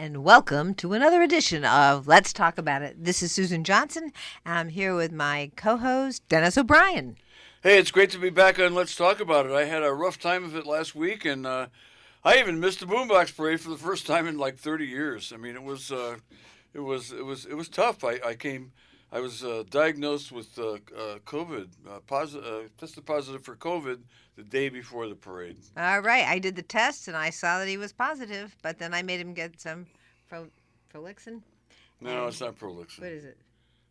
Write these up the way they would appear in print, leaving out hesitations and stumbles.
and welcome to another edition of Let's Talk About It. This is Susan Johnson. I'm here with my co-host, Dennis O'Brien. Hey, it's great to be back on Let's Talk About It. I had a rough time of it last week, and I even missed the Boombox Parade for the first time in like 30 years. I mean, it was tough. I was diagnosed with COVID, tested positive for COVID the day before the parade. All right, I did the test and I saw that he was positive, but then I made him get some Prolixin. No, it's not Prolixin. What is it?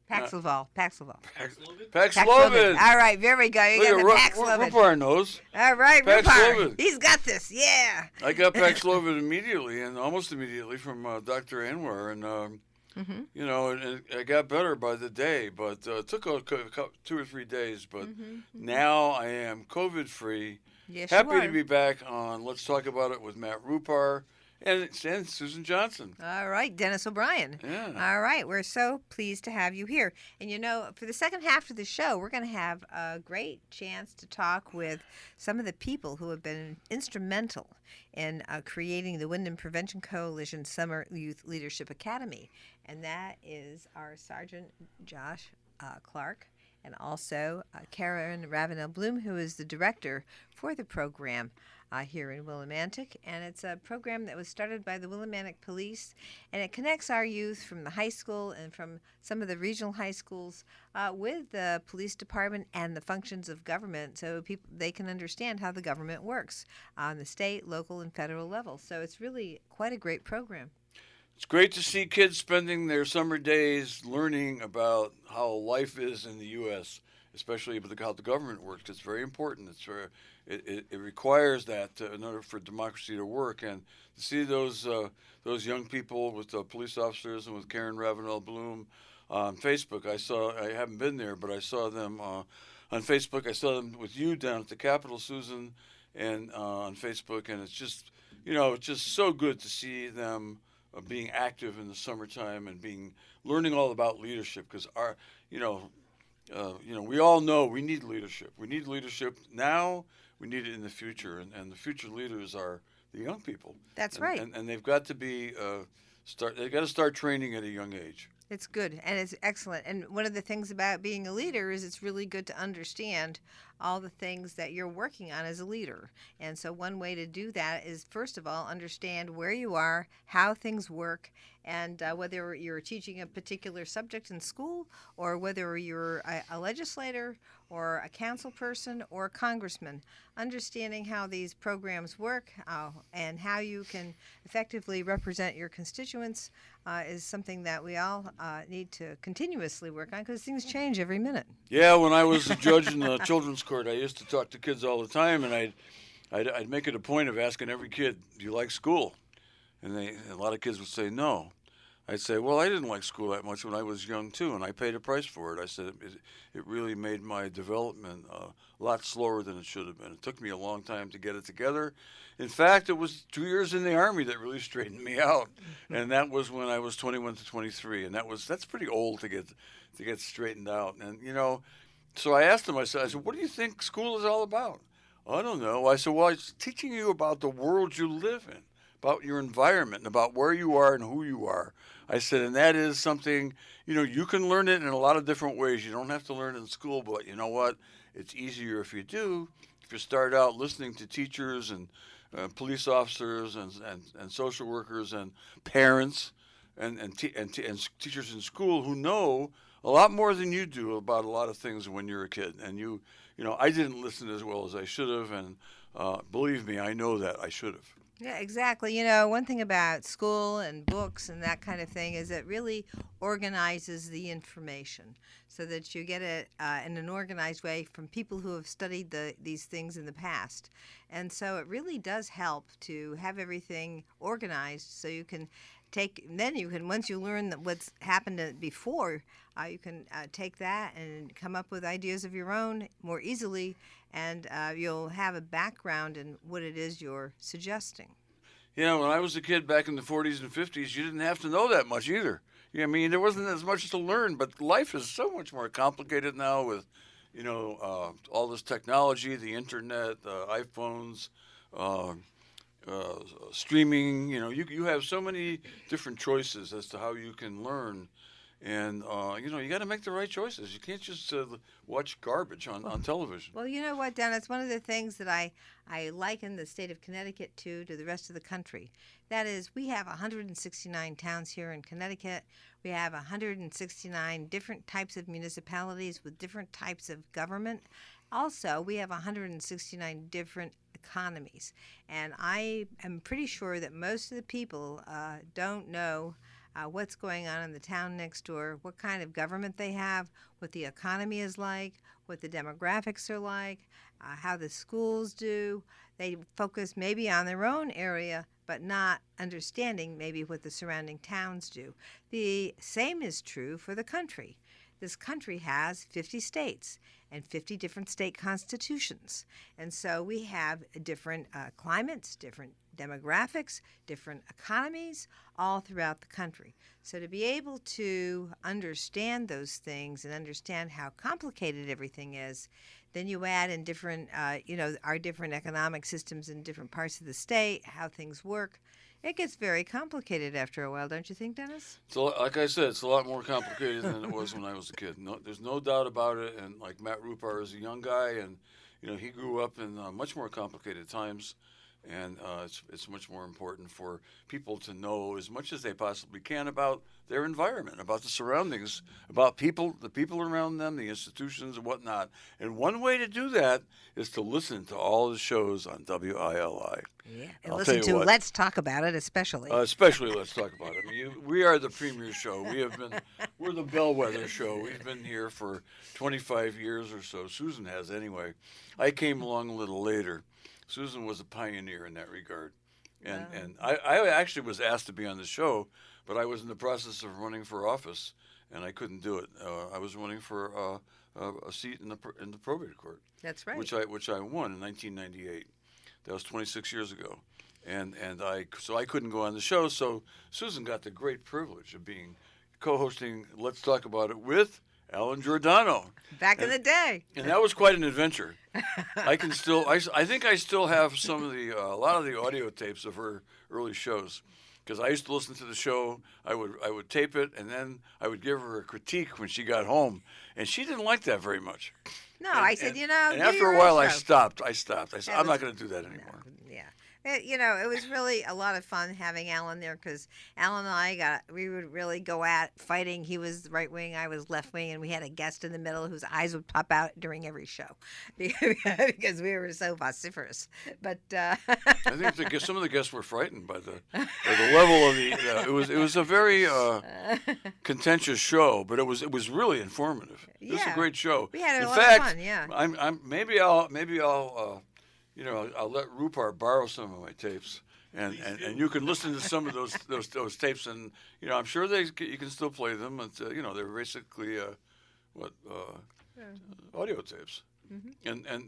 Paxlovid. Paxlovid. All right, there we go. You got the Paxlovid. Rupar knows. All right, Rupar. He's got this. Yeah. I got Paxlovid immediately, and almost immediately from Dr. Anwar, and you know, and I got better by the day, but it took 2 or 3 days. But now I am COVID-free. Yes, Happy to be back on Let's Talk About It with Matt Rupar and Susan Johnson. All right, Dennis O'Brien. Yeah. All right, we're so pleased to have you here. And you know, for the second half of the show, we're going to have a great chance to talk with some of the people who have been instrumental in creating the Wyndham Prevention Coalition Summer Youth Leadership Academy. And that is our Sergeant Josh Clark and also Karen Ravenel-Bloom, who is the director for the program here in Willimantic. And it's a program that was started by the Willimantic Police, and it connects our youth from the high school and from some of the regional high schools with the police department and the functions of government, so they can understand how the government works on the state, local, and federal level. So it's really quite a great program. It's great to see kids spending their summer days learning about how life is in the U.S., especially about how the government works. It's very important. It requires that in order for democracy to work. And to see those young people with the police officers and with Karen Ravenel-Bloom on Facebook, I haven't been there, but I saw them on Facebook. I saw them with you down at the Capitol, Susan, and on Facebook. And it's just, it's just so good to see them being active in the summertime and learning all about leadership, because we all know we need leadership. We need leadership now. We need it in the future, and the future leaders are the young people. That's right. And they've got to be They've got to start training at a young age. It's good, and it's excellent. And one of the things about being a leader is it's really good to understand all the things that you're working on as a leader. And so one way to do that is, first of all, understand where you are, how things work, and whether you're teaching a particular subject in school, or whether you're a legislator or a council person or a congressman. Understanding how these programs work and how you can effectively represent your constituents is something that we all need to continuously work on, because things change every minute. Yeah, when I was a judge in the children's court, I used to talk to kids all the time, and I'd make it a point of asking every kid, "Do you like school?" And a lot of kids would say no. I'd say, well, I didn't like school that much when I was young, too, and I paid a price for it. I said it really made my development a lot slower than it should have been. It took me a long time to get it together. In fact, it was 2 years in the Army that really straightened me out, and that was when I was 21 to 23, and that's pretty old to get straightened out. And, so I asked him, I said, what do you think school is all about? I don't know. I said, well, it's teaching you about the world you live in, about your environment, and about where you are and who you are. I said, and that is something, you can learn it in a lot of different ways. You don't have to learn it in school, but you know what? It's easier if you do. If you start out listening to teachers and police officers and social workers and parents and teachers in school who know a lot more than you do about a lot of things when you're a kid. And I didn't listen as well as I should have, and believe me, I know that I should have. Yeah, exactly. One thing about school and books and that kind of thing is it really organizes the information so that you get it in an organized way from people who have studied these things in the past. And so it really does help to have everything organized so you can once you learn what's happened before, you can take that and come up with ideas of your own more easily, and you'll have a background in what it is you're suggesting. When I was a kid back in the 40s and 50s, you didn't have to know that much either. There wasn't as much to learn, but life is so much more complicated now with, all this technology, the internet, iPhones, streaming. You have so many different choices as to how you can learn, and you got to make the right choices. You can't just watch garbage on television. Well, you know what, Dennis? One of the things that I liken the state of Connecticut to the rest of the country. That is, we have 169 towns here in Connecticut. We have 169 different types of municipalities with different types of government. Also, we have 169 different economies. And I am pretty sure that most of the people don't know what's going on in the town next door, what kind of government they have, what the economy is like, what the demographics are like, how the schools do. They focus maybe on their own area, but not understanding maybe what the surrounding towns do. The same is true for the country. This country has 50 states and 50 different state constitutions. And so we have different climates, different demographics, different economies all throughout the country. So to be able to understand those things and understand how complicated everything is, then you add in different, our different economic systems in different parts of the state, how things work. It gets very complicated after a while, don't you think, Dennis? So, like I said, it's a lot more complicated than it was when I was a kid. No, there's no doubt about it. And like Matt Rupar is a young guy, and he grew up in much more complicated times, and it's much more important for people to know as much as they possibly can about their environment, about the surroundings, about the people around them, the institutions and whatnot. And one way to do that is to listen to all the shows on WILI. Yeah, and listen to Let's Talk About It, especially. Especially Let's Talk About It. I mean, we are the premier show. We're the bellwether show. We've been here for 25 years or so. Susan has anyway. I came along a little later. Susan was a pioneer in that regard. And I actually was asked to be on the show, but I was in the process of running for office, and I couldn't do it. I was running for a seat in the probate court. That's right. Which I won in 1998. That was 26 years ago, and I couldn't go on the show. So Susan got the great privilege of co-hosting Let's Talk About It with Alan Giordano. Back in the day. And that was quite an adventure. I think I still have a lot of the audio tapes of her early shows, because I used to listen to the show. I would tape it, and then I would give her a critique when she got home, and she didn't like that very much. No, I said, And after a while, I stopped. I said, I'm not going to do that anymore. Yeah. It was really a lot of fun having Alan there, because Alan and we would really go at fighting. He was right wing, I was left wing, and we had a guest in the middle whose eyes would pop out during every show because we were so vociferous. But I think some of the guests were frightened by the level of the. It was a very contentious show, but it was really informative. It was a great show. We had a lot of fun. Yeah. Maybe I'll let Rupar borrow some of my tapes, and you can listen to some of those tapes, and I'm sure you can still play them. They're basically audio tapes, and I'm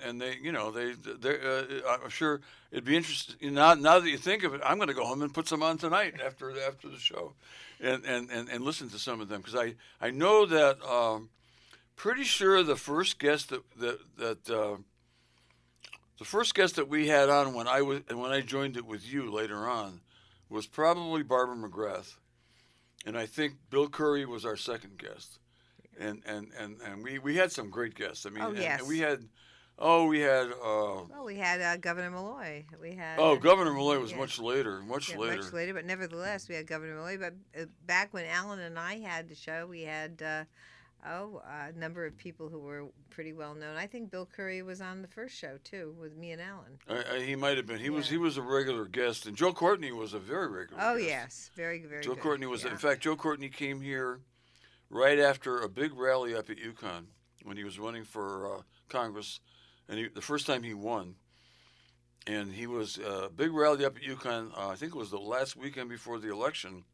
sure it'd be interesting. Now that you think of it, I'm going to go home and put some on tonight after the show, and listen to some of them, because I know that pretty sure the first guest the first guest that we had on when I joined it with you later on was probably Barbara McGrath, and I think Bill Curry was our second guest, and we had some great guests. I mean, yes. And we had Governor Malloy. Governor Malloy was much later. Much later, but nevertheless, we had Governor Malloy. But back when Alan and I had the show, we had a number of people who were pretty well known. I think Bill Curry was on the first show too, with me and Alan. He might have been. He was a regular guest, and Joe Courtney was a very regular. Oh guest. Yes, very very. Joe good. Courtney was. In fact, Joe Courtney came here right after a big rally up at UConn when he was running for Congress, and the first time he won. And he was a big rally up at UConn. I think it was the last weekend before the election,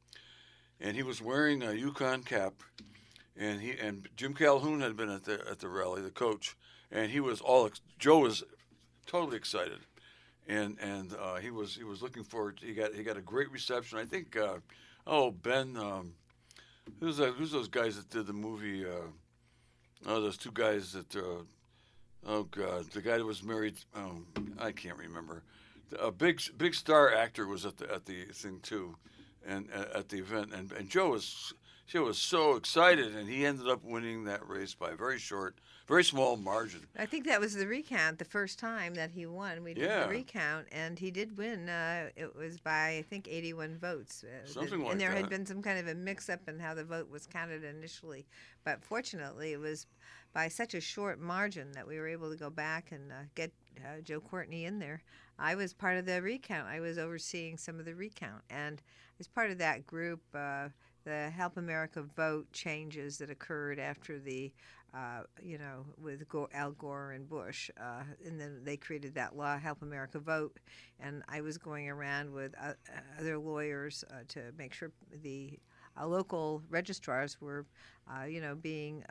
and he was wearing a UConn cap. And Jim Calhoun had been at the rally, the coach, and Joe was totally excited, and he was looking forward. He got a great reception. I think Ben, who's those guys that did the movie? Those two guys that the guy that was married. I can't remember. a big star actor was at the thing too, and at the event, and Joe was so excited, and he ended up winning that race by a very small margin. I think that was the recount, the first time that he won. We did the recount, and he did win. It was by, I think, 81 votes. Something like that. And there had been some kind of a mix-up in how the vote was counted initially. But fortunately, it was by such a short margin that we were able to go back and get Joe Courtney in there. I was part of the recount. I was overseeing some of the recount. And as part of that group, the Help America Vote changes that occurred after the with Al Gore and Bush. And then they created that law, Help America Vote. And I was going around with other lawyers to make sure the local registrars were, being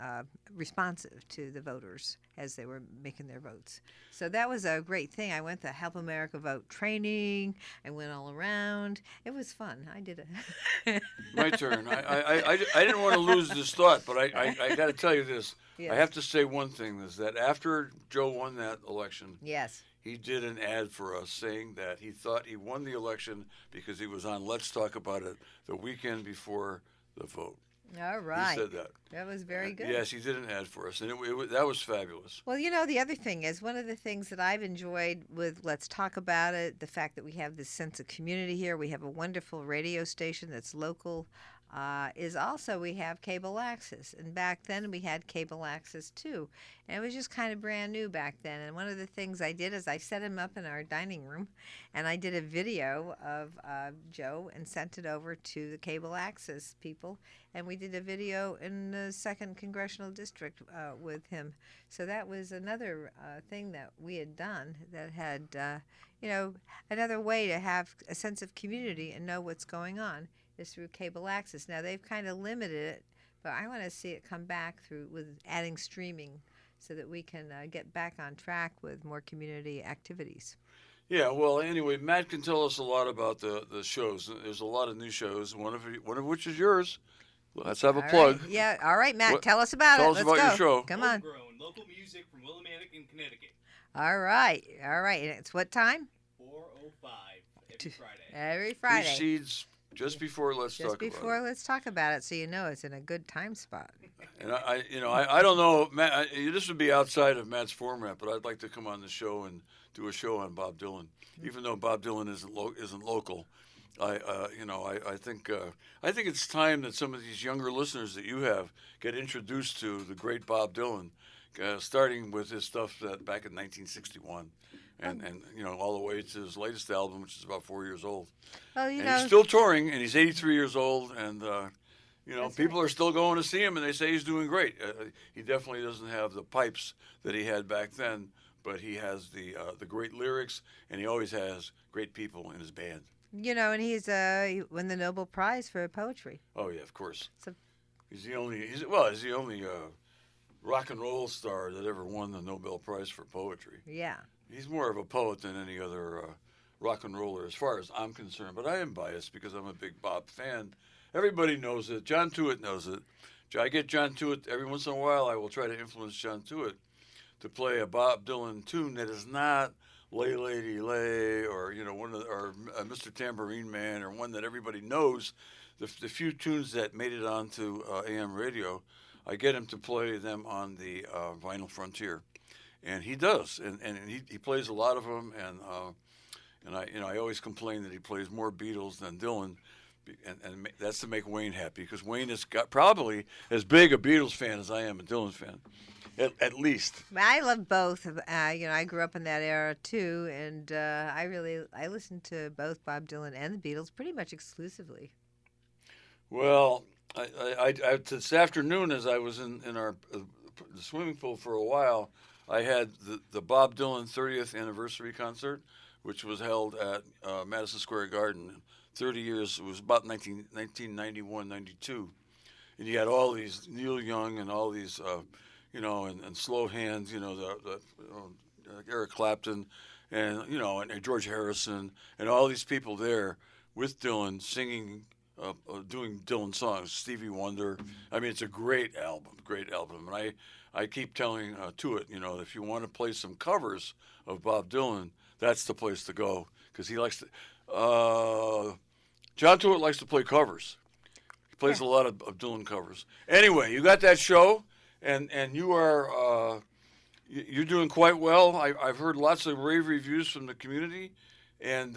responsive to the voters as they were making their votes. So that was a great thing. I went to Help America Vote training. I went all around. It was fun. I did it. My turn. I didn't want to lose this thought, but I got to tell you this. Yes. I have to say one thing, is that after Joe won that election, yes, he did an ad for us saying that he thought he won the election because he was on Let's Talk About It the weekend before the vote. All right. He said that. That was very good. Yes, he did an ad for us, and that was fabulous. Well, the other thing is, one of the things that I've enjoyed with Let's Talk About It, the fact that we have this sense of community here, we have a wonderful radio station that's local, is also we have cable access. And back then we had cable access too. And it was just kind of brand new back then. And one of the things I did is I set him up in our dining room, and I did a video of Joe and sent it over to the cable access people. And we did a video in the 2nd Congressional District with him. So that was another thing that we had done that had, another way to have a sense of community and know what's going on is through cable access. Now, they've kind of limited it, but I want to see it come back with adding streaming so that we can get back on track with more community activities. Yeah, well, anyway, Matt can tell us a lot about the shows. There's a lot of new shows, one of which is yours. Let's have a plug. Right. Yeah, all right, Matt, tell us about it. Tell us about your show. Come on. Homegrown, local music from Willimantic in Connecticut. All right. And it's what time? 4:05 every Friday. Every Friday. Precedes just before Let's Talk About It. Just before Let's Talk About It, so you know it's in a good time spot. And I don't know, Matt. This would be outside of Matt's format, but I'd like to come on the show and do a show on Bob Dylan, even though Bob Dylan isn't local. I think it's time that some of these younger listeners that you have get introduced to the great Bob Dylan, starting with his stuff that back in 1961. And all the way to his latest album, which is about 4 years old. Well, and he's still touring, and he's 83 years old, and people are still going to see him, and they say he's doing great. He definitely doesn't have the pipes that he had back then, but he has the great lyrics, and he always has great people in his band. And he won the Nobel Prize for poetry. Oh yeah, of course. So, he's the only rock and roll star that ever won the Nobel Prize for poetry. Yeah. He's more of a poet than any other rock and roller, as far as I'm concerned. But I am biased because I'm a big Bob fan. Everybody knows it. John Tewitt knows it. I get John Tewitt every once in a while. I will try to influence John Tewitt to play a Bob Dylan tune that is not "Lay Lady Lay" or or Mr. Tambourine Man, or one that everybody knows. The few tunes that made it onto AM radio, I get him to play them on the Vinyl Frontier. And he does, and he plays a lot of them, and I always complain that he plays more Beatles than Dylan, and that's to make Wayne happy, because Wayne is probably as big a Beatles fan as I am a Dylan fan, at least. I love both. I grew up in that era too, and I listened to both Bob Dylan and the Beatles pretty much exclusively. Well, I this afternoon, as I was in the swimming pool for a while, I had the Bob Dylan 30th anniversary concert, which was held at Madison Square Garden. 30 years, it was about 1991, 92. And you had all these Neil Young and all these, and slow hands, Eric Clapton and George Harrison and all these people there with Dylan singing, doing Dylan songs, Stevie Wonder. I mean, it's a great album. And I keep telling Tewitt, if you want to play some covers of Bob Dylan, that's the place to go. because he likes to. John Stewart likes to play covers. He plays a lot of Dylan covers. Anyway, you got that show, and you are you're doing quite well. I've heard lots of rave reviews from the community, and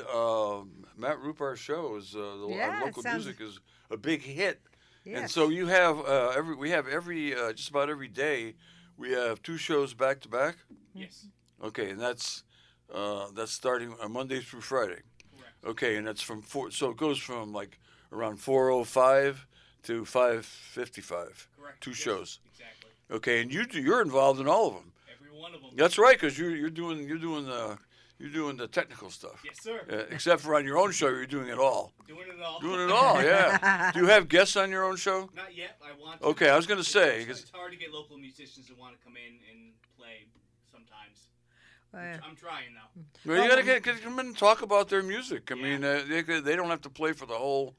Matt Rupar's show is our local music is a big hit. Yes. And so you have every just about every day we have 2 shows back to back. Yes. Okay, and that's starting on Monday through Friday. Correct. Okay, and that's from 4. So it goes from like around 4:05 to 5:55. Correct. 2 Yes, shows. Exactly. Okay, and you're involved in all of them. Every one of them. That's right, because you're doing the technical stuff. Yes, sir. Except for on your own show, you're doing it all. Doing it all. Doing it all, yeah. Do you have guests on your own show? Not yet. I want to. Okay, I was gonna say, It's hard to get local musicians to want to come in and play sometimes. Well, yeah. I'm trying though. Well, you gotta get come in and talk about their music. I mean, they don't have to play for the whole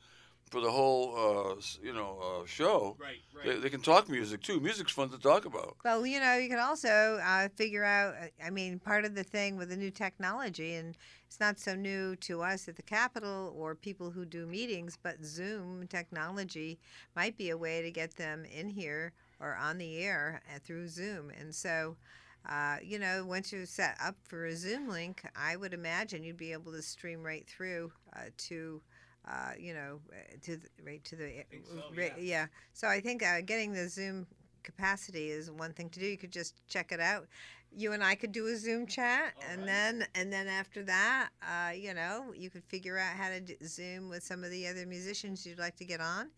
show. Right. They can talk music too. Music's fun to talk about. Well, you can also figure out, I mean, part of the thing with the new technology, and it's not so new to us at the Capitol or people who do meetings, but Zoom technology might be a way to get them in here or on the air through Zoom. And so, once you're set up for a Zoom link, I would imagine you'd be able to stream right through to the think so, yeah. So I think getting the Zoom capacity is one thing to do. You could just check it out. You and I could do a Zoom chat, All and right. then after that, you could figure out how to Zoom with some of the other musicians you'd like to get on.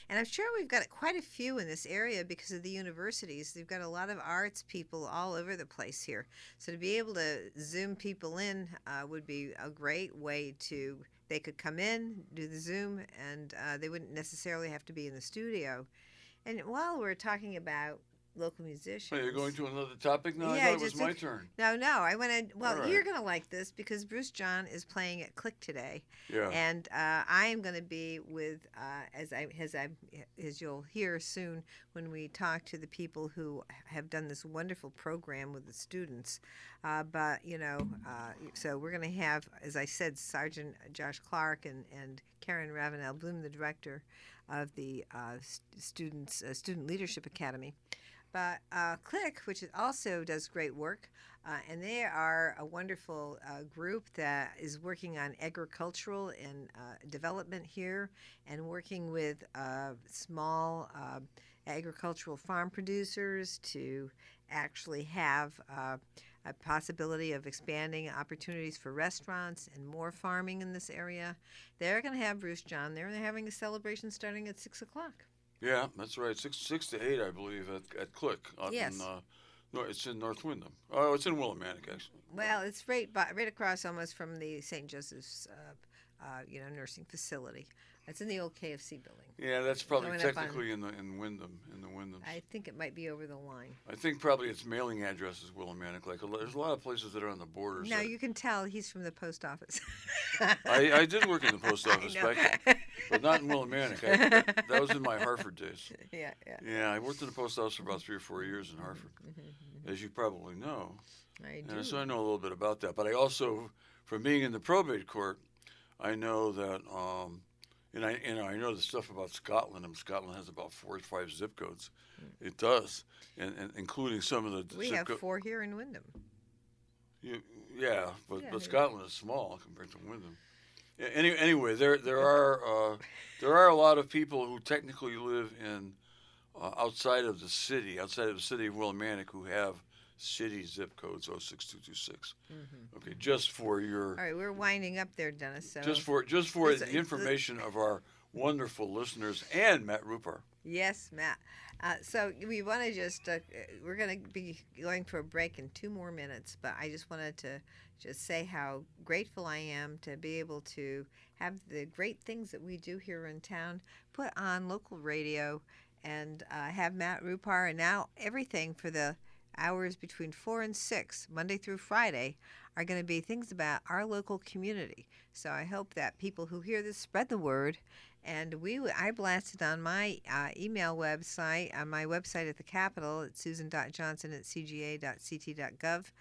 And I'm sure we've got quite a few in this area because of the universities. They've got a lot of arts people all over the place here. So to be able to Zoom people in would be a great way to. They could come in, do the Zoom, and they wouldn't necessarily have to be in the studio. And while we're talking about local musicians. Are you going to another topic now? Yeah, I thought it was just my turn. No, I want to. Well, All right. you're going to like this because Bruce John is playing at Click today, Yeah. and I am going to be with as you'll hear soon when we talk to the people who have done this wonderful program with the students. So we're going to have, as I said, Sergeant Josh Clark and Karen Ravenel Bloom, the director of the Student Leadership Academy. But Click, which also does great work, and they are a wonderful group that is working on agricultural and development here and working with small agricultural farm producers to actually have a possibility of expanding opportunities for restaurants and more farming in this area. They're going to have Bruce John there, and they're having a celebration starting at 6 o'clock. Yeah, that's right. 6 to 8, I believe, at Click. Yes. No, it's in North Windham. Oh, it's in Willimantic, actually. Well, it's right across almost from the St. Joseph's, nursing facility. It's in the old KFC building. Yeah, that's probably Going up on- technically in Windham, in the Windhams. I think it might be over the line. I think probably its mailing address is Willimantic. There's a lot of places that are on the border. No, so- you can tell he's from the post office. I did work in the post office I know. back, but not in Willimantic. That was in my Hartford days. Yeah. Yeah, I worked in the post office for about 3 or 4 years in Hartford, as you probably know. I do. And so I know a little bit about that. But I also, from being in the probate court, I know that, I know the stuff about Scotland. And Scotland has about 4 or 5 zip codes. It does, and including some of the We zip have codes. 4 here in Wyndham. Yeah, but Yeah. Scotland is small compared to Wyndham. Anyway, there are a lot of people who technically live in outside of the city of Willimantic, who have city zip codes 06226. Okay, just for your All right, we're winding up there, Dennis. So just for This- the information of our wonderful listeners and Matt Rupar. Yes, Matt. So we want to just we're going to be going for a break in 2 more minutes, but I just wanted to just say how grateful I am to be able to have the great things that we do here in town put on local radio and have Matt Rupar, and now everything for the hours between 4 and 6, Monday through Friday, are going to be things about our local community. So I hope that people who hear this spread the word. And I blasted on my email website, on my website at the Capitol, at susan.johnson@cga.ct.gov.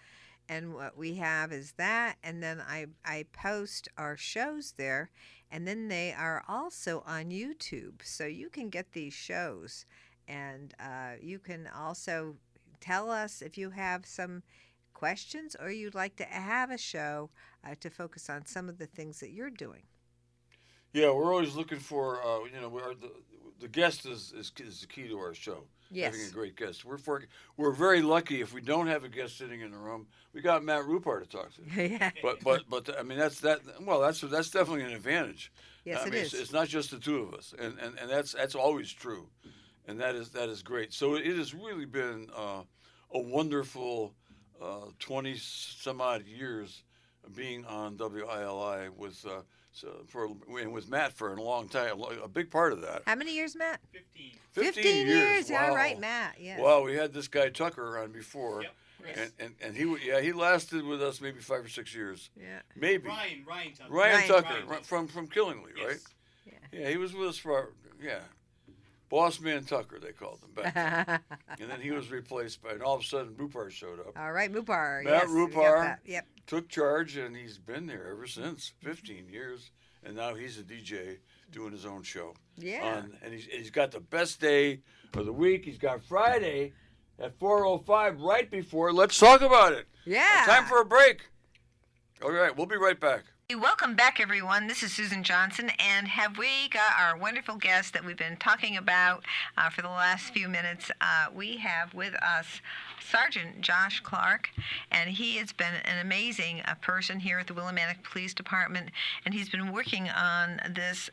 And what we have is that, and then I post our shows there, and then they are also on YouTube. So you can get these shows, and you can also tell us if you have some questions or you'd like to have a show to focus on some of the things that you're doing. Yeah, we're always looking for, the guest is the key to our show. Yes. Having a great guest. We're very lucky if we don't have a guest sitting in the room. We got Matt Rupar to talk to. Yeah. But I mean that's definitely an advantage. Yes, I mean, it's not just the two of us, and that's always true, and that is great. So it has really been a wonderful 20 some odd years being on WILI with Matt for a long time, a big part of that. How many years, Matt? 15. 15 years. Wow. All right, Matt. Yes. Wow, we had this guy Tucker on before, Yep. and he lasted with us maybe 5 or 6 years, Yeah. maybe. Ryan Tucker. Ryan Tucker Tucker. from Killingly, Yes. right? Yeah. Yeah, he was with us for Boss Man Tucker, they called him back then. And then he was replaced by, and all of a sudden Rupar showed up, All right, Mupar. Matt Yes, we got Rupar. that. Yep. took charge, and he's been there ever since, 15 years, and now he's a DJ doing his own show. Yeah. And he's got the best day of the week. He's got Friday at 4:05 right before. Let's talk about it. Yeah. Time for a break. All right, we'll be right back. Welcome back, everyone. This is Susan Johnson, and have we got our wonderful guest that we've been talking about for the last few minutes? We have with us Sergeant Josh Clark, and he has been an amazing person here at the Willimantic Police Department, and he's been working on this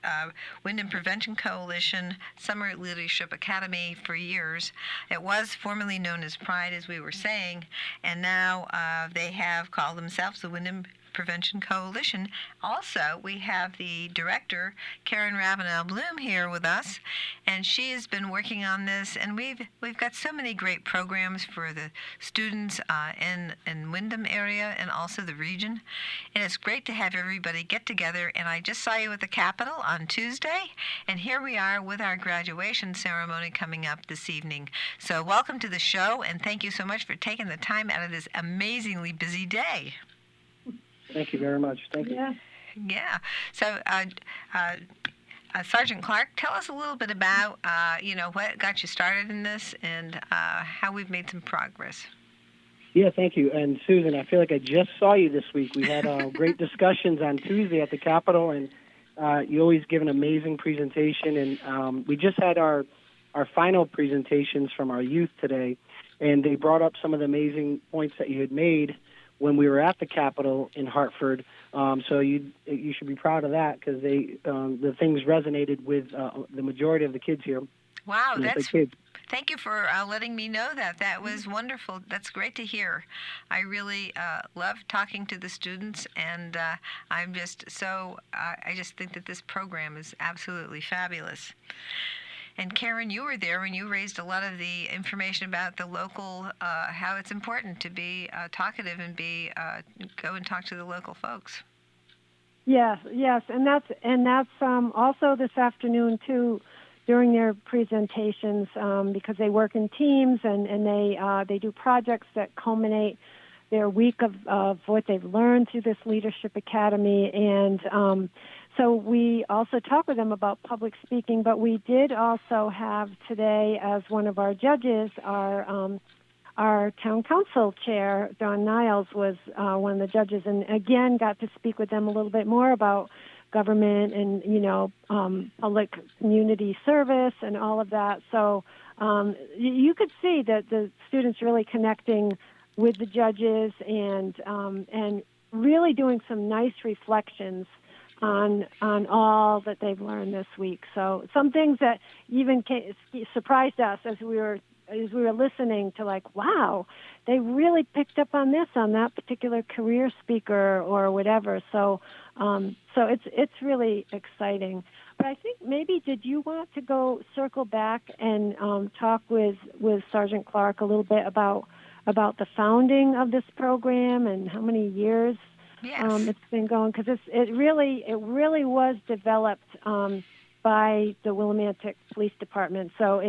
Wyndham Prevention Coalition Summer Leadership Academy for years. It was formerly known as Pride, as we were saying, and now they have called themselves the Wyndham Prevention Coalition. Also, we have the director, Karen Ravenel Bloom, here with us, and she has been working on this. And we've got so many great programs for the students in Wyndham area and also the region. And it's great to have everybody get together. And I just saw you at the Capitol on Tuesday, and here we are with our graduation ceremony coming up this evening. So welcome to the show, and thank you so much for taking the time out of this amazingly busy day. Thank you very much. Thank you. Yeah. So, Sergeant Clark, tell us a little bit about, what got you started in this and how we've made some progress. Yeah, thank you. And Susan, I feel like I just saw you this week. We had great discussions on Tuesday at the Capitol, and you always give an amazing presentation. And we just had our final presentations from our youth today, and they brought up some of the amazing points that you had made when we were at the Capitol in Hartford. So you should be proud of that, because the things resonated with the majority of the kids here. Wow, thank you for letting me know that. That was wonderful. That's great to hear. I really love talking to the students, and I'm just I just think that this program is absolutely fabulous. And Karen, you were there when you raised a lot of the information about the local, how it's important to be talkative and go and talk to the local folks. Yes, and that's also this afternoon too, during their presentations, because they work in teams and they do projects that culminate their week of what they've learned through this Leadership Academy. And so we also talk with them about public speaking, but we did also have today as one of our judges, our town council chair, Don Niles, was one of the judges, and again got to speak with them a little bit more about government and, public community service and all of that. So you could see that the students really connecting with the judges and really doing some nice reflections on all that they've learned this week. So some things that even surprised us as we were listening to, like, wow, they really picked up on this on that particular career speaker or whatever. So it's really exciting. But I think maybe did you want to circle back and talk with Sergeant Clark a little bit about the founding of this program and how many years it's been going? Because it really was developed by the Willimantic Police Department. So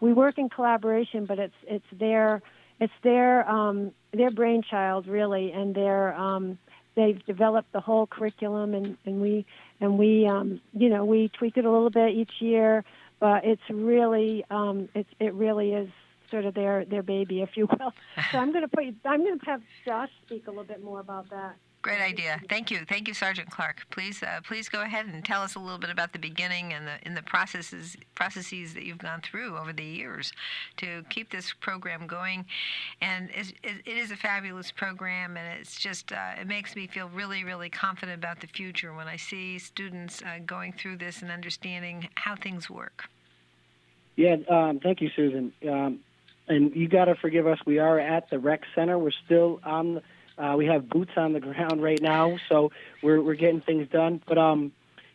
we work in collaboration, but it's their it's their brainchild really, and they've developed the whole curriculum, and we we tweak it a little bit each year, but it's really it really is sort of their baby, if you will. So I'm going to have Josh speak a little bit more about that. Great idea. Thank you, Sergeant Clark. Please go ahead and tell us a little bit about the beginning and the processes that you've gone through over the years to keep this program going. And it is a fabulous program, and it's just it makes me feel really, really confident about the future when I see students going through this and understanding how things work. Yeah, thank you, Susan. And you got to forgive us. We are at the rec center. We're still on. We have boots on the ground right now, so we're getting things done. But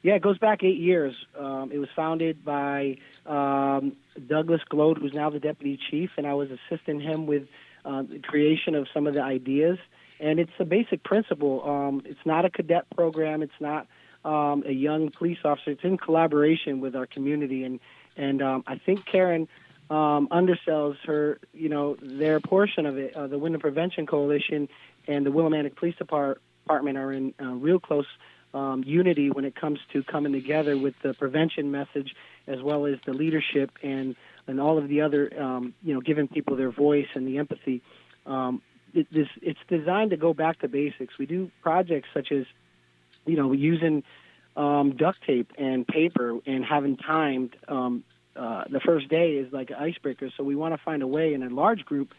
it goes back 8 years. It was founded by Douglas Glode, who's now the deputy chief, and I was assisting him with the creation of some of the ideas. And it's a basic principle. It's not a cadet program. It's not a young police officer. It's in collaboration with our community, and I think Karen undersells their portion of it. The Wyndham Prevention Coalition and the Willimantic Police Department are in real close unity when it comes to coming together with the prevention message, as well as the leadership and all of the other, giving people their voice and the empathy. It's designed to go back to basics. We do projects such as, using duct tape and paper and having timed. The first day is like an icebreaker, so we want to find a way in a large group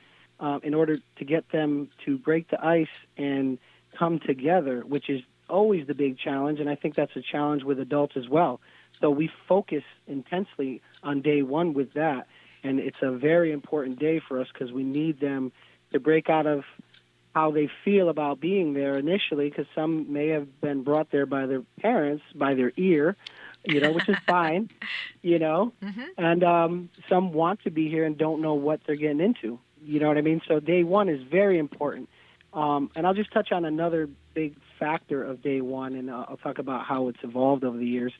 in order to get them to break the ice and come together, which is always the big challenge, and I think that's a challenge with adults as well. So we focus intensely on day one with that, and it's a very important day for us because we need them to break out of how they feel about being there initially, because some may have been brought there by their parents, by their ear, which is fine, Mm-hmm. and some want to be here and don't know what they're getting into. You know what I mean? So day one is very important. And I'll just touch on another big factor of day one, and I'll talk about how it's evolved over the years.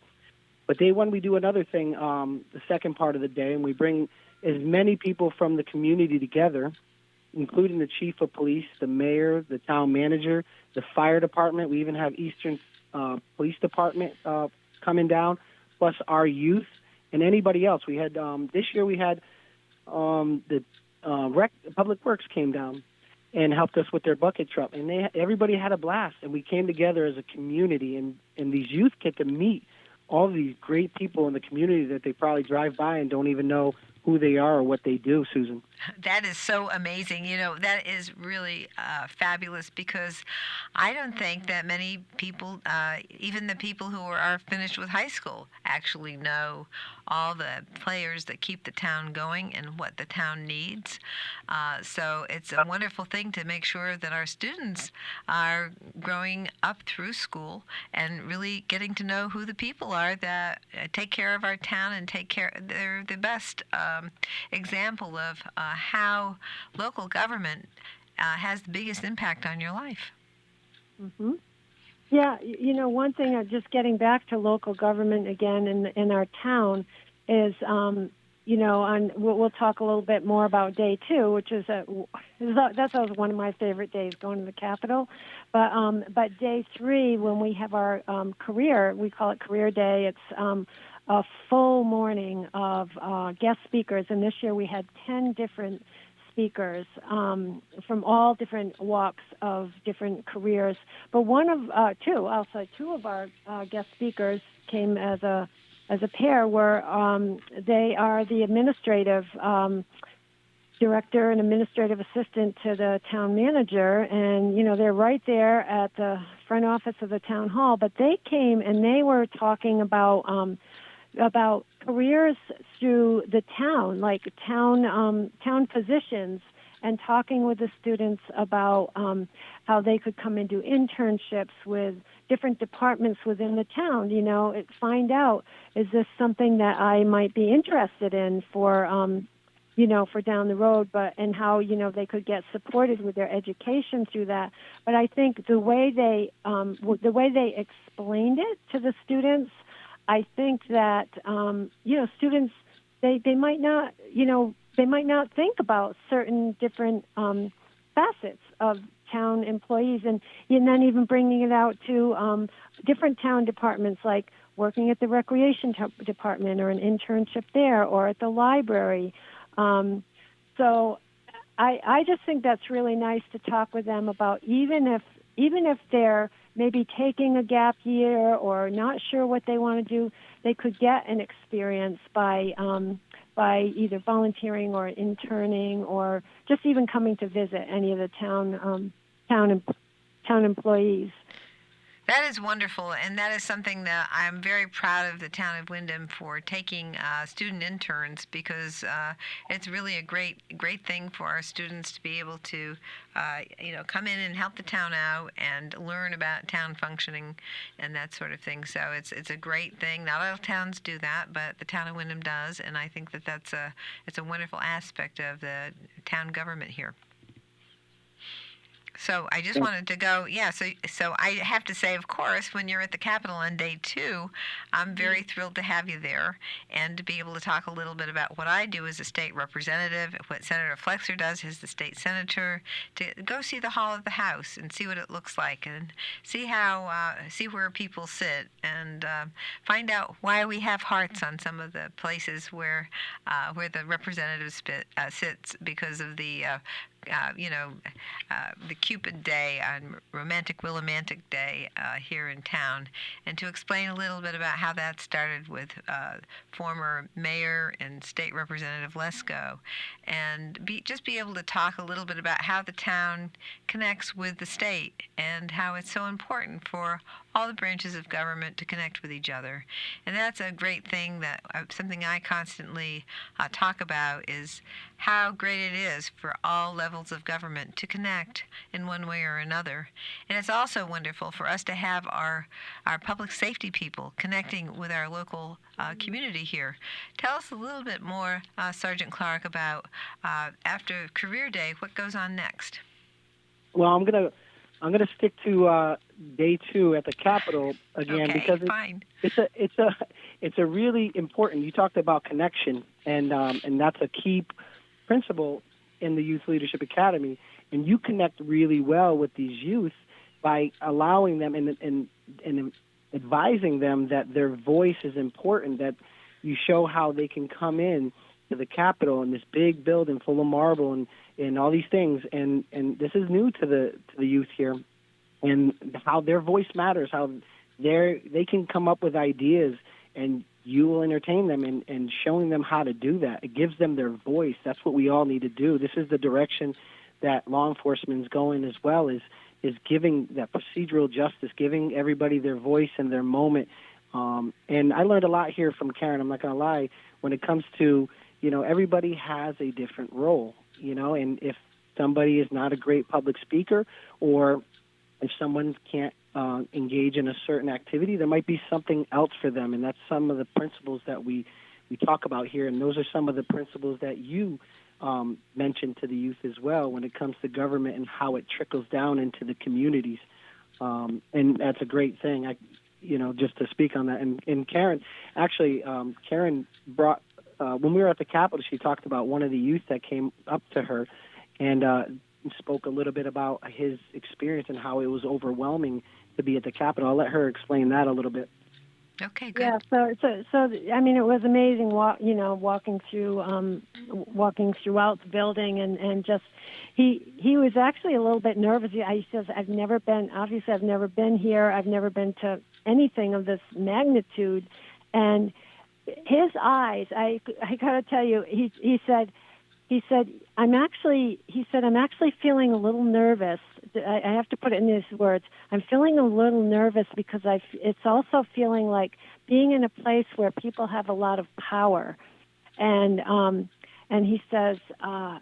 But day one, we do another thing, the second part of the day, and we bring as many people from the community together, including the chief of police, the mayor, the town manager, the fire department. We even have Eastern Police Department coming down, plus our youth and anybody else. We had this year we had the Public Works came down and helped us with their bucket truck, and everybody had a blast, and we came together as a community, and these youth get to meet all of these great people in the community that they probably drive by and don't even know who they are or what they do, Susan. That is so amazing. That is really fabulous, because I don't think that many people, even the people who are finished with high school, actually know all the players that keep the town going and what the town needs. So it's a wonderful thing to make sure that our students are growing up through school and really getting to know who the people are that take care of our town and they're the best example of how local government has the biggest impact on your life. Mm-hmm. Yeah, one thing, just getting back to local government again in our town is, we'll talk a little bit more about day two, which is that's always one of my favorite days, going to the Capitol. But day three, when we have our we call it Career Day. It's a full morning of guest speakers, and this year we had 10 different speakers from all different walks of different careers. But two of our guest speakers came as a pair. Where they are the administrative director and administrative assistant to the town manager, and they're right there at the front office of the town hall. But they came and they were talking about careers through the town, like town positions, and talking with the students about how they could come and do internships with different departments within the town. Find out, is this something that I might be interested in for down the road, and how they could get supported with their education through that. But I think the way they explained it to the students, I think that students they might not they might not think about certain different facets of town employees, and then even bringing it out to different town departments, like working at the recreation department or an internship there, or at the library. So I just think that's really nice to talk with them about, even if they're maybe taking a gap year or not sure what they want to do, they could get an experience by either volunteering or interning, or just even coming to visit any of the town employees. That is wonderful, and that is something that I'm very proud of the town of Windham for taking student interns, because it's really a great thing for our students to be able to come in and help the town out and learn about town functioning and that sort of thing. So it's a great thing. Not all towns do that, but the town of Windham does, and I think that it's a wonderful aspect of the town government here. So I just wanted to go, so I have to say, of course, when you're at the Capitol on day 2, I'm very thrilled to have you there and to be able to talk a little bit about what I do as a state representative, what Senator Flexer does as the state senator, to go see the Hall of the House and see what it looks like, and see where people sit, and find out why we have hearts on some of the places where the representative sits, because of the Cupid Day on Romantic Willimantic Day here in town, and to explain a little bit about how that started with former Mayor and State Representative Lesko, and be able to talk a little bit about how the town connects with the state and how it's so important for all the branches of government to connect with each other. And that's a great thing, that something I constantly talk about, is how great it is for all levels of government to connect in one way or another. And it's also wonderful for us to have our public safety people connecting with our local community here. Tell us a little bit more, Sergeant Clark, about after Career Day, what goes on next? Well, I'm gonna stick to day 2 at the Capitol again, okay, because fine. it's a really important. You talked about connection, and that's a key principle in the Youth Leadership Academy. And you connect really well with these youth by allowing them and advising them that their voice is important. That you show how they can come in to the Capitol in this big building full of marble and all these things, and this is new to the youth here, and how their voice matters, how they can come up with ideas, and you will entertain them and showing them how to do that. It gives them their voice. That's what we all need to do. This is the direction that law enforcement is going as well, is giving that procedural justice, giving everybody their voice and their moment. And I learned a lot here from Karen, I'm not going to lie, when it comes to, everybody has a different role, and if somebody is not a great public speaker, or if someone can't engage in a certain activity, there might be something else for them. And that's some of the principles that we talk about here. And those are some of the principles that you mentioned to the youth as well when it comes to government and how it trickles down into the communities. And that's a great thing, just to speak on that. And Karen, actually, Karen brought, when we were at the Capitol, she talked about one of the youth that came up to her and spoke a little bit about his experience and how it was overwhelming to be at the Capitol. I'll let her explain that a little bit. Okay, good. Yeah, so I mean, it was amazing, walking throughout the building, and just he was actually a little bit nervous. He says, I've never been here. I've never been to anything of this magnitude, and his eyes. I got to tell you, he said, I'm actually feeling a little nervous. I have to put it in these words. I'm feeling a little nervous because it's also feeling like being in a place where people have a lot of power. And he says, I'm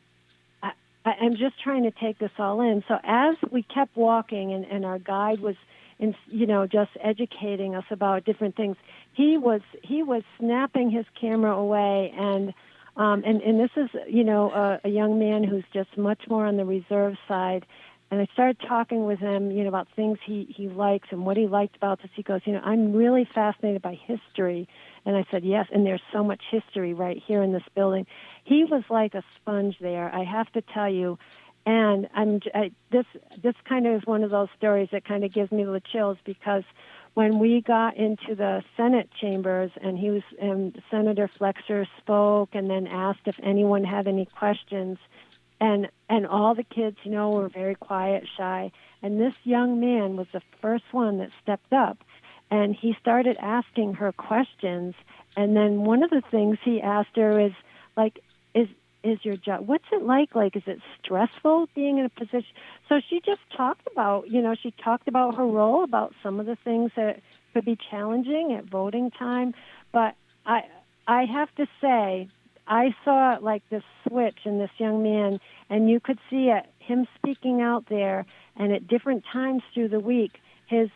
just trying to take this all in. So as we kept walking and our guide was, just educating us about different things, he was snapping his camera away and this is, a young man who's just much more on the reserve side. And I started talking with him, about things he likes and what he liked about this. He goes, I'm really fascinated by history. And I said, yes, and there's so much history right here in this building. He was like a sponge there, I have to tell you. And this kind of is one of those stories that kind of gives me the chills, because when we got into the Senate chambers and Senator Flexer spoke and then asked if anyone had any questions, and all the kids, were very quiet, shy, and this young man was the first one that stepped up, and he started asking her questions. And then one of the things he asked her is, like, is your job, what's it like? Like, is it stressful being in a position? So she just talked about, she talked about her role, about some of the things that could be challenging at voting time. But I have to say, I saw like this switch in this young man, and you could see it, him speaking out there, and at different times through the week, his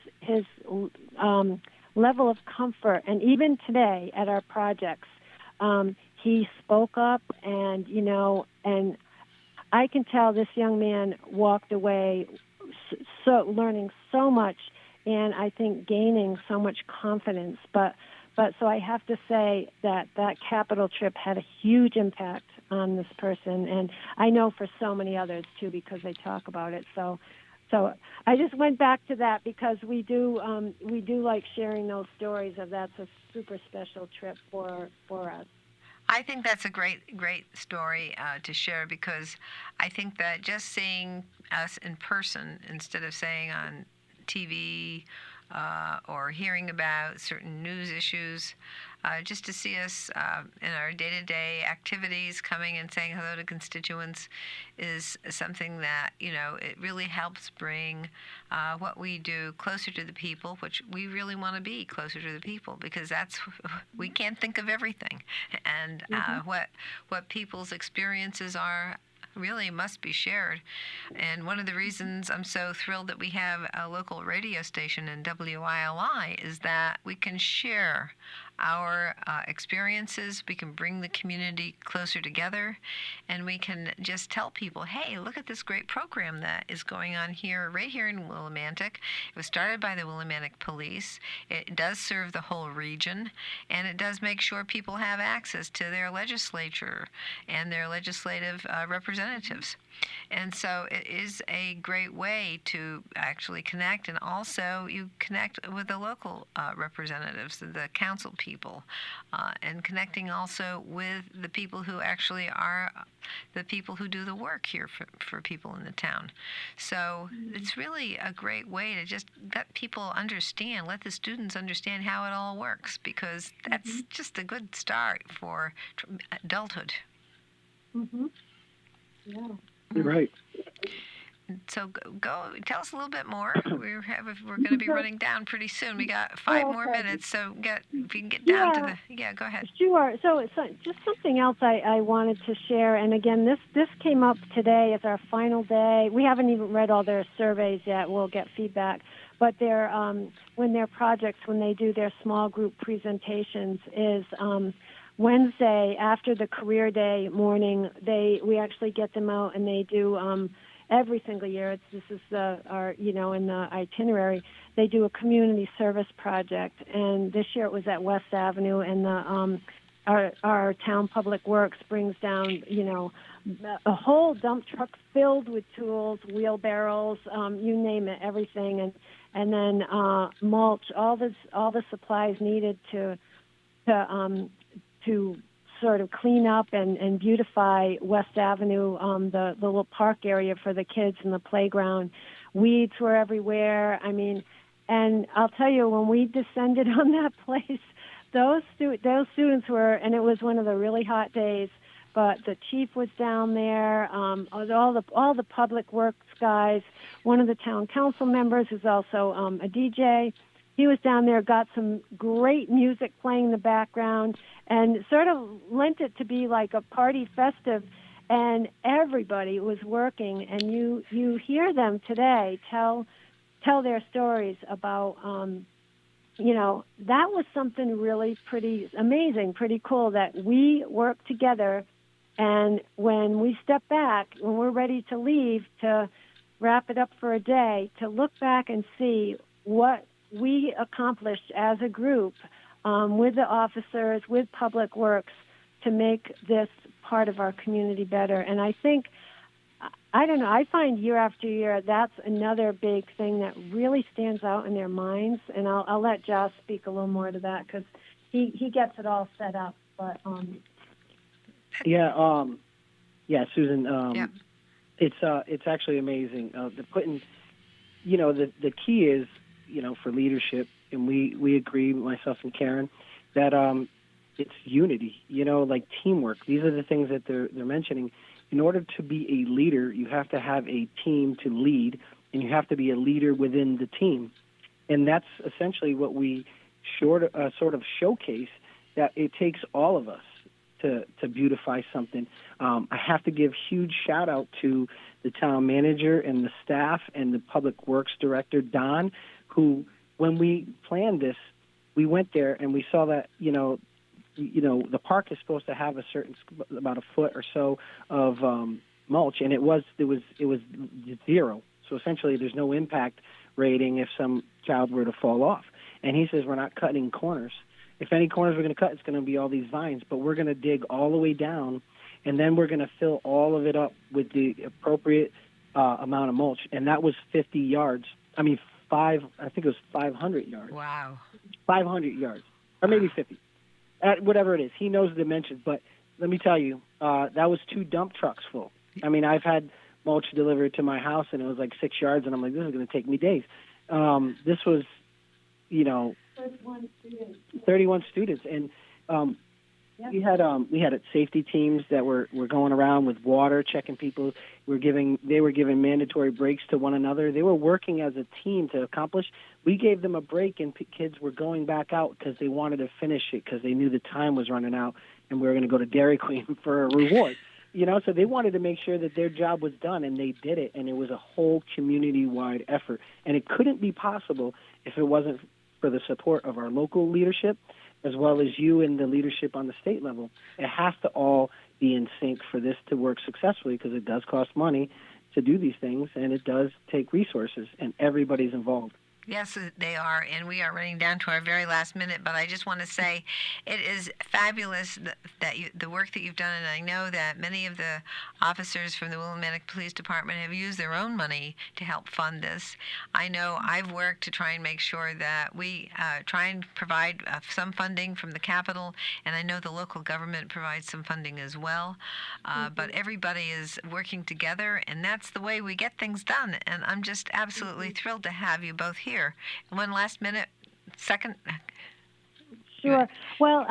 level of comfort. And even today at our projects, he spoke up, and and I can tell this young man walked away so learning so much, and I think gaining so much confidence. But so I have to say that Capitol trip had a huge impact on this person, and I know for so many others too, because they talk about it. So I just went back to that, because we do like sharing those stories of that's a super special trip for us. I think that's a great story to share, because I think that just seeing us in person instead of saying on TV or hearing about certain news issues, just to see us in our day-to-day activities, coming and saying hello to constituents, is something that, it really helps bring what we do closer to the people, which we really want to be closer to the people, because we can't think of everything. And what people's experiences are really must be shared. And one of the reasons I'm so thrilled that we have a local radio station in WILI is that we can share our experiences, we can bring the community closer together, and we can just tell people, hey, look at this great program that is going on here, right here in Willimantic. It was started by the Willimantic Police. It does serve the whole region, and it does make sure people have access to their legislature and their legislative representatives. And so it is a great way to actually connect, and also you connect with the local representatives, the council people, and connecting also with the people who actually are the people who do the work here for people in the town. So it's really a great way to just let people understand, let the students understand how it all works, because that's just a good start for adulthood. Mm-hmm. Yeah. You're right. So go tell us a little bit more. We're going to be running down pretty soon. We got 5 more minutes, so if we can get down to the go ahead. Sure. So it's just something else I wanted to share. And again, this came up today as our final day. We haven't even read all their surveys yet. We'll get feedback. But when they do their small group presentations is Wednesday after the career day morning. We actually get them out, and they do every single year. This is our in the itinerary. They do a community service project, and this year it was at West Avenue, and our town public works brings down a whole dump truck filled with tools, wheelbarrows, you name it, everything, and then mulch, all the supplies needed to sort of clean up and beautify West Avenue, the little park area for the kids and the playground. Weeds were everywhere. I mean, and I'll tell you, when we descended on that place, those students were, and it was one of the really hot days, but the chief was down there, all the public works guys, one of the town council members who's also a DJ. He was down there, got some great music playing in the background, and sort of lent it to be like a party festive, and everybody was working. And you hear them today tell their stories about, that was something really pretty amazing, pretty cool, that we work together, and when we step back, when we're ready to leave to wrap it up for a day, to look back and see what we accomplished as a group with the officers, with Public Works, to make this part of our community better. And I think, I don't know, I find year after year that's another big thing that really stands out in their minds. And I'll let Josh speak a little more to that because he gets it all set up. But Susan, Yeah. it's actually amazing. The putting, the key is, for leadership, and we agree, myself and Karen, that it's unity, like teamwork. These are the things that they're mentioning. In order to be a leader, you have to have a team to lead, and you have to be a leader within the team. And that's essentially what we sort of showcase, that it takes all of us to beautify something. I have to give huge shout out to the town manager and the staff and the Public Works director, Don, who, when we planned this, we went there and we saw that, the park is supposed to have a certain, about a foot or so of mulch, and it was 0. So essentially there's no impact rating if some child were to fall off. And he says, we're not cutting corners. If any corners we're going to cut, it's going to be all these vines, but we're going to dig all the way down, and then we're going to fill all of it up with the appropriate amount of mulch. And that was 50 yards. I think it was 500 yards. Wow. 500 yards, or maybe 50. Whatever it is. He knows the dimensions, but let me tell you, that was 2 dump trucks full. I mean, I've had mulch delivered to my house, and it was like 6 yards, and I'm like, this is going to take me days. This was, 31 students, and we had safety teams that were going around with water, checking people. They were giving mandatory breaks to one another. They were working as a team to accomplish. We gave them a break, and kids were going back out because they wanted to finish it because they knew the time was running out, and we were going to go to Dairy Queen for a reward. So they wanted to make sure that their job was done, and they did it, and it was a whole community-wide effort. And it couldn't be possible if it wasn't for the support of our local leadership, as well as you and the leadership on the state level. It has to all be in sync for this to work successfully, because it does cost money to do these things, and it does take resources, and everybody's involved. Yes, they are, and we are running down to our very last minute, but I just want to say it is fabulous that the work that you've done, and I know that many of the officers from the Willimantic Police Department have used their own money to help fund this. I know I've worked to try and make sure that we try and provide some funding from the Capitol, and I know the local government provides some funding as well, but everybody is working together, and that's the way we get things done, and I'm just absolutely thrilled to have you both here. One last minute, second. Sure. Well,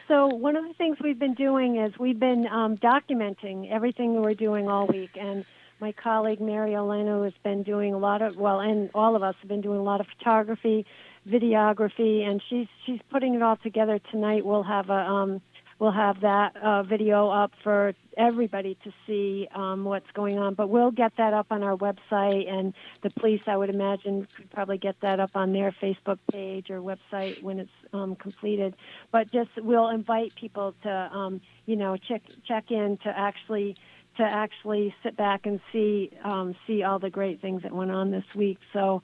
so one of the things we've been doing is we've been documenting everything we're doing all week, and my colleague Mary Oleno has been doing a lot of, and all of us have been doing a lot of photography, videography, and she's putting it all together tonight. We'll have that video up for everybody to see what's going on. But we'll get that up on our website, and the police, I would imagine, could probably get that up on their Facebook page or website when it's completed. But we'll invite people to, check in to actually sit back and see all the great things that went on this week. So,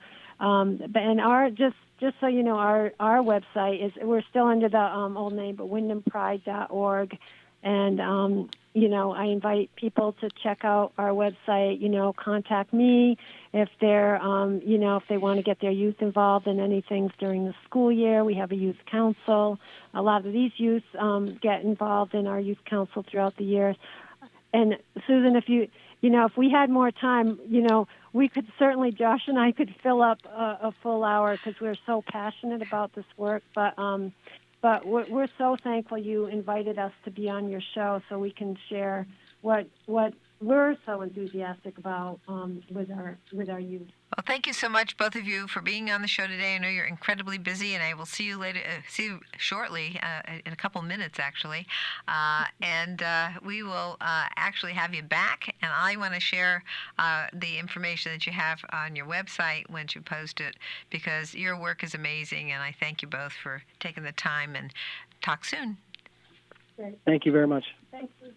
just so you know, our website we're still under the old name, but wyndhampride.org. And, I invite people to check out our website, contact me if they're, if they want to get their youth involved in anything during the school year. We have a youth council. A lot of these youth get involved in our youth council throughout the year. And Susan, if we had more time, we could certainly, Josh and I could fill up a full hour because we're so passionate about this work. But we're so thankful you invited us to be on your show so we can share what we're so enthusiastic about with our youth. Well, thank you so much, both of you, for being on the show today. I know you're incredibly busy, and I will see you later. See you shortly, in a couple minutes, actually. And we will actually have you back. And I want to share the information that you have on your website once you post it, because your work is amazing. And I thank you both for taking the time. And talk soon. Thank you very much. Thanks, Susan.